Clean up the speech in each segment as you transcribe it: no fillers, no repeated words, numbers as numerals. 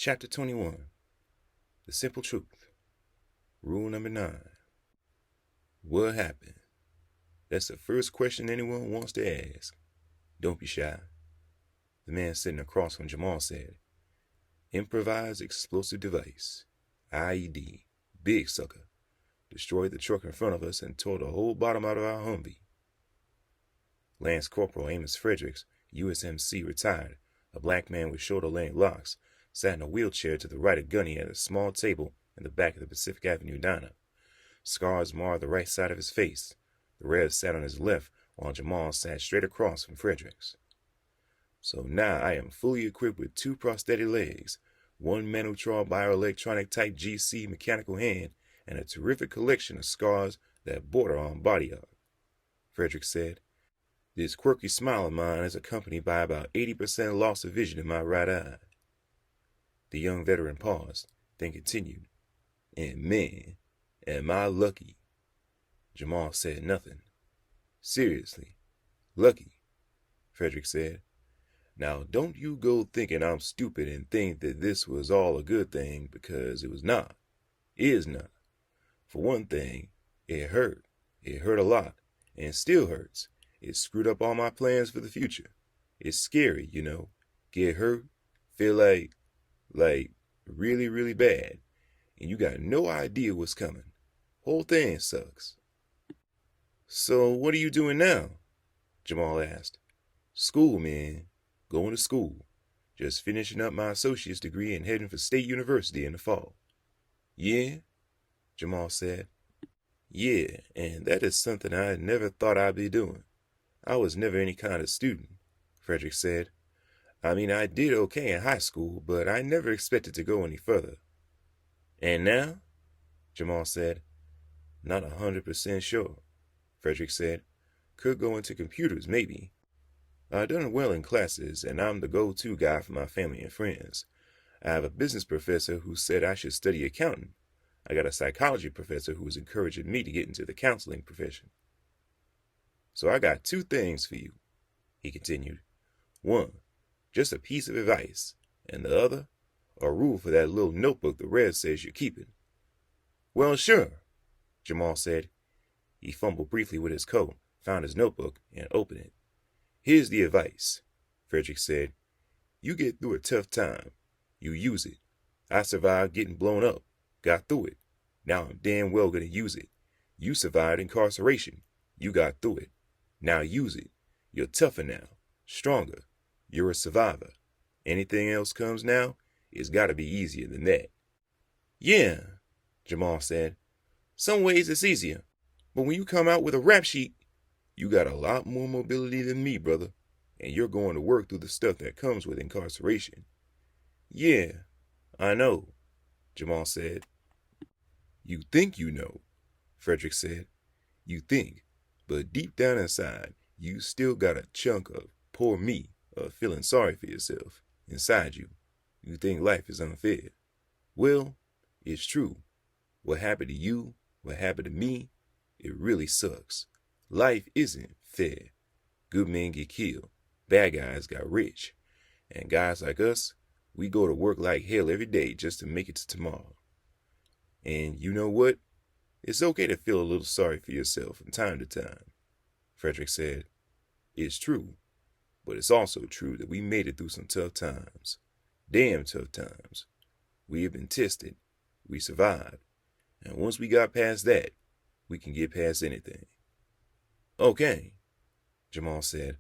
Chapter 21. The Simple Truth. Rule number 9. What happened? That's the first question anyone wants to ask. Don't be shy. The man sitting across from Jamal said, Improvised explosive device. IED. Big sucker. Destroyed the truck in front of us and tore the whole bottom out of our Humvee. Lance Corporal Amos Fredericks, USMC retired, a black man with shoulder-length locks, sat in a wheelchair to the right of Gunny at a small table in the back of the Pacific Avenue diner. Scars marred the right side of his face. The Rev sat on his left, while Jamal sat straight across from Fredericks. So now I am fully equipped with 2 prosthetic legs, 1 Manutron bioelectronic type GC mechanical hand, and a terrific collection of scars that border on body art. Fredericks said, This quirky smile of mine is accompanied by about 80% loss of vision in my right eye. The young veteran paused, then continued, And man, am I lucky. Jamal said nothing. Seriously, lucky, Fredericks said. Now don't you go thinking I'm stupid and think that this was all a good thing, because it was not. Is not. For one thing, it hurt. It hurt a lot, and still hurts. It screwed up all my plans for the future. It's scary, you know. Get hurt, feel like really, really bad, and you got no idea what's coming. Whole thing sucks. So what are you doing now? Jamal asked. School, man. Going to school. Just finishing up my associate's degree and heading for State University in the fall. Yeah? Jamal said. Yeah, and that is something I never thought I'd be doing. I was never any kind of student, Fredericks said. I mean, I did okay in high school, but I never expected to go any further. And now? Jamal said. Not 100% sure, Fredericks said. Could go into computers, maybe. I done well in classes, and I'm the go-to guy for my family and friends. I have a business professor who said I should study accounting. I got a psychology professor who was encouraging me to get into the counseling profession. So I got 2 things for you, he continued. 1, just a piece of advice, and the other, a rule for that little notebook the Rev says you're keeping. Well, sure, Jamal said. He fumbled briefly with his coat, found his notebook, and opened it. Here's the advice, Fredericks said. You get through a tough time. You use it. I survived getting blown up, got through it. Now I'm damn well going to use it. You survived incarceration. You got through it. Now use it. You're tougher now, stronger. You're a survivor. Anything else comes now, it's got to be easier than that. Yeah, Jamal said. Some ways it's easier. But when you come out with a rap sheet, you got a lot more mobility than me, brother. And you're going to work through the stuff that comes with incarceration. Yeah, I know, Jamal said. You think you know, Fredericks said. You think, but deep down inside, you still got a chunk of poor me, of feeling sorry for yourself, inside you. You think life is unfair. Well, it's true. What happened to you, what happened to me, it really sucks. Life isn't fair. Good men get killed. Bad guys got rich. And guys like us, we go to work like hell every day just to make it to tomorrow. And you know what? It's okay to feel a little sorry for yourself from time to time, Fredericks said. It's true. But it's also true that we made it through some tough times. Damn tough times. We have been tested. We survived. And once we got past that, we can get past anything. Okay, Jamal said.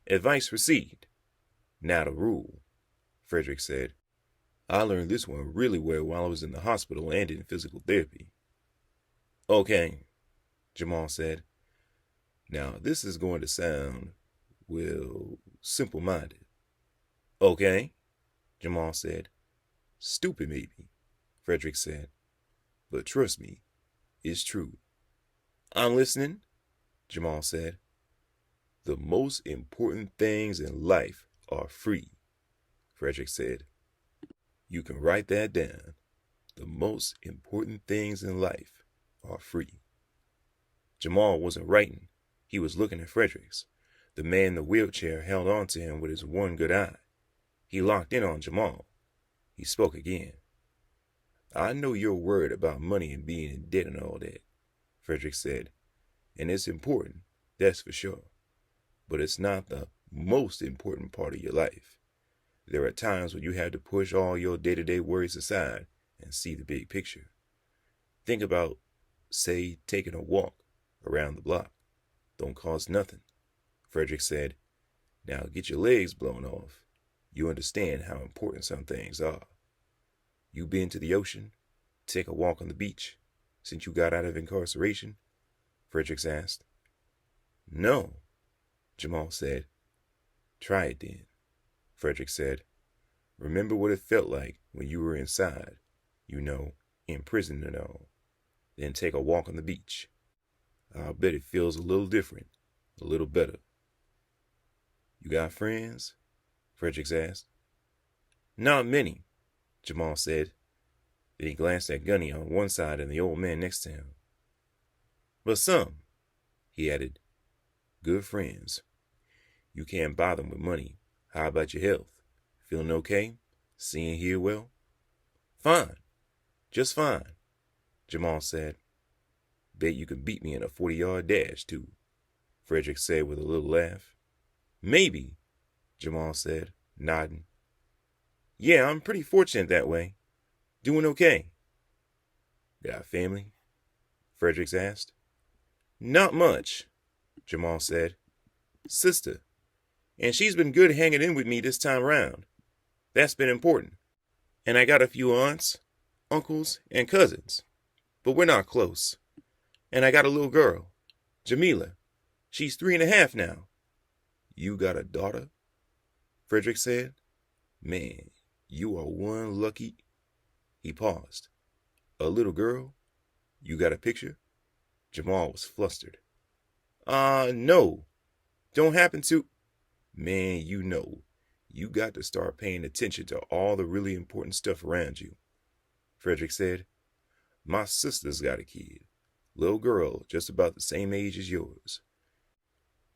Advice received. Now the rule, Fredericks said. I learned this one really well while I was in the hospital and in physical therapy. Okay, Jamal said. Now this is going to sound, well, simple-minded. Okay, Jamal said. Stupid maybe, Fredericks said. But trust me, it's true. I'm listening, Jamal said. The most important things in life are free, Fredericks said. You can write that down. The most important things in life are free. Jamal wasn't writing. He was looking at Fredericks. The man in the wheelchair held on to him with his one good eye. He locked in on Jamal. He spoke again. I know you're worried about money and being in debt and all that, Frederick said, and it's important, that's for sure. But it's not the most important part of your life. There are times when you have to push all your day-to-day worries aside and see the big picture. Think about, say, taking a walk around the block. Don't cost nothing, Frederick said. Now get your legs blown off. You understand how important some things are. You been to the ocean? Take a walk on the beach since you got out of incarceration? Fredericks asked. No, Jamal said. Try it then, Frederick said. Remember what it felt like when you were inside, in prison and all. Then take a walk on the beach. I'll bet it feels a little different, a little better. You got friends? Fredericks asked. Not many, Jamal said. Then he glanced at Gunny on one side and the old man next to him. But some, he added. Good friends. You can't buy them with money. How about your health? Feeling okay? Seeing here well? Fine. Just fine, Jamal said. Bet you can beat me in a 40-yard dash, too, Frederick said with a little laugh. Maybe, Jamal said, nodding. Yeah, I'm pretty fortunate that way. Doing okay. Got family? Fredericks asked. Not much, Jamal said. Sister. And she's been good hanging in with me this time round. That's been important. And I got a few aunts, uncles, and cousins. But we're not close. And I got a little girl, Jamila. She's 3.5 now. You got a daughter? Frederick said. Man, you are one lucky... He paused. A little girl? You got a picture? Jamal was flustered. No. Don't happen to... Man, you got to start paying attention to all the really important stuff around you, Frederick said. My sister's got a kid. Little girl just about the same age as yours.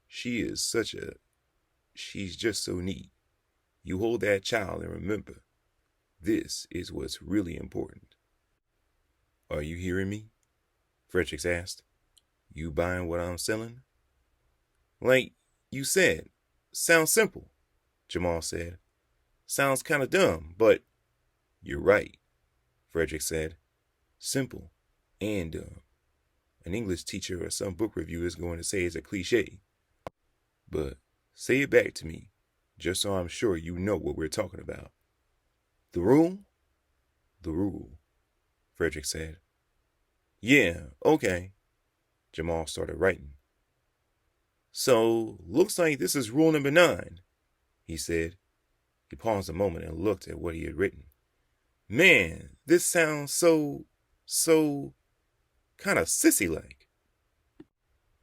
She's just so neat. You hold that child and remember, this is what's really important. Are you hearing me? Fredericks asked. You buying what I'm selling? Like you said, sounds simple, Jamal said. Sounds kind of dumb, but... You're right, Frederick said. Simple and dumb. An English teacher or some book reviewer is going to say it's a cliche. But say it back to me, just so I'm sure you know what we're talking about. The rule? The rule, Frederick said. Yeah, okay. Jamal started writing. So, looks like this is rule number 9, he said. He paused a moment and looked at what he had written. Man, this sounds so kind of sissy-like.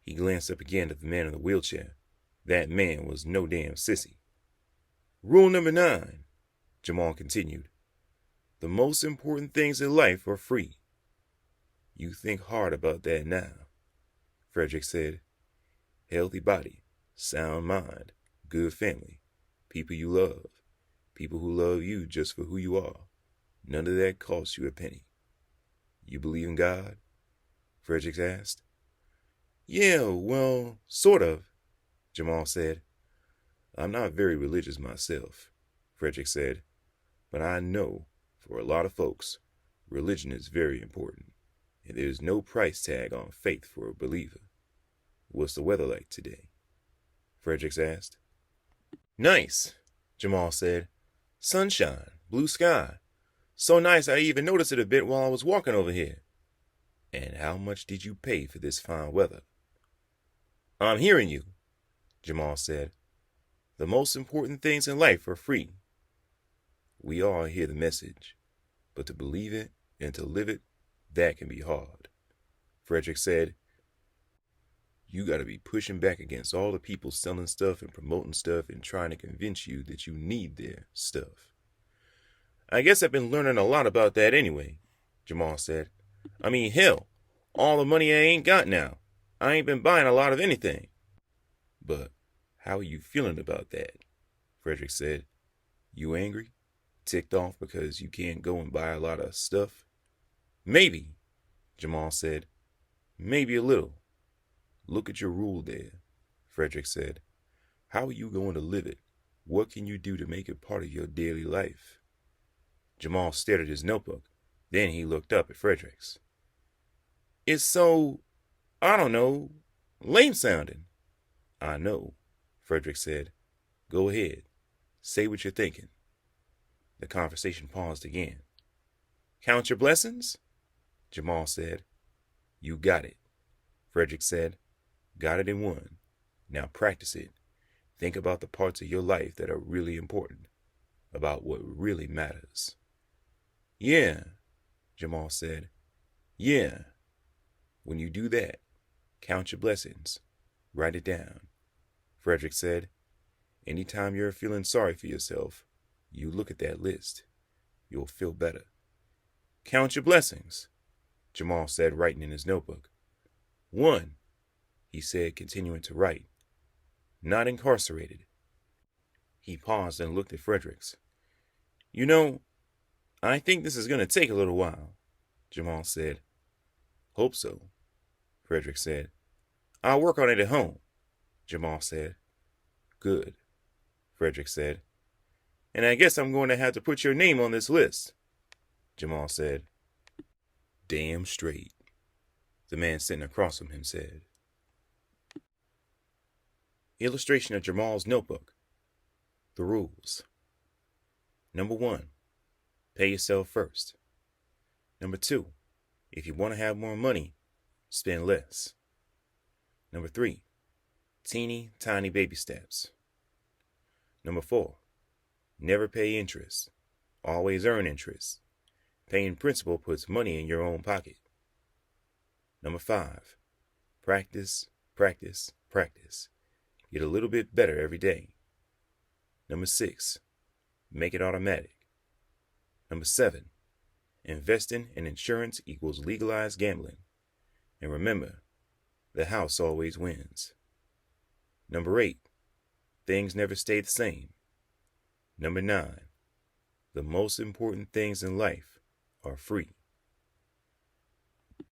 He glanced up again at the man in the wheelchair. That man was no damn sissy. Rule number 9, Jamal continued. The most important things in life are free. You think hard about that now, Frederick said. Healthy body, sound mind, good family, people you love, people who love you just for who you are. None of that costs you a penny. You believe in God? Frederick asked. Yeah, well, sort of, Jamal said. I'm not very religious myself, Frederick said, but I know for a lot of folks, religion is very important, and there's no price tag on faith for a believer. What's the weather like today? Fredericks asked. Nice, Jamal said. Sunshine, blue sky. So nice I even noticed it a bit while I was walking over here. And how much did you pay for this fine weather? I'm hearing you, Jamal said. The most important things in life are free. We all hear the message, but to believe it and to live it, that can be hard. Frederick said, you got to be pushing back against all the people selling stuff and promoting stuff and trying to convince you that you need their stuff. I guess I've been learning a lot about that anyway, Jamal said. I mean, hell, all the money I ain't got now. I ain't been buying a lot of anything. But how are you feeling about that? Frederick said. You angry? Ticked off because you can't go and buy a lot of stuff? Maybe, Jamal said. Maybe a little. Look at your rule there, Frederick said. How are you going to live it? What can you do to make it part of your daily life? Jamal stared at his notebook. Then he looked up at Frederick's. It's so, I don't know, lame sounding. I know, Frederick said. Go ahead. Say what you're thinking. The conversation paused again. Count your blessings? Jamal said. You got it, Frederick said. Got it in one. Now practice it. Think about the parts of your life that are really important, about what really matters. Yeah, Jamal said. Yeah. When you do that, count your blessings. Write it down. Frederick said. Anytime you're feeling sorry for yourself, you look at that list. You'll feel better. Count your blessings, Jamal said, writing in his notebook. 1, he said, continuing to write. Not incarcerated. He paused and looked at Fredericks. You know, I think this is going to take a little while, Jamal said. Hope so, Frederick said. I'll work on it at home, Jamal said. Good, Frederick said. And I guess I'm going to have to put your name on this list, Jamal said. Damn straight, the man sitting across from him said. Illustration of Jamal's notebook. The rules. Number 1, pay yourself first. Number 2, if you want to have more money, spend less. Number 3, teeny tiny baby steps. Number 4, never pay interest. Always earn interest. Paying principal puts money in your own pocket. Number 5, practice, practice, practice. Get a little bit better every day. Number 6, make it automatic. Number 7, investing in insurance equals legalized gambling. And remember, the house always wins. Number 8, things never stay the same. Number 9, the most important things in life are free.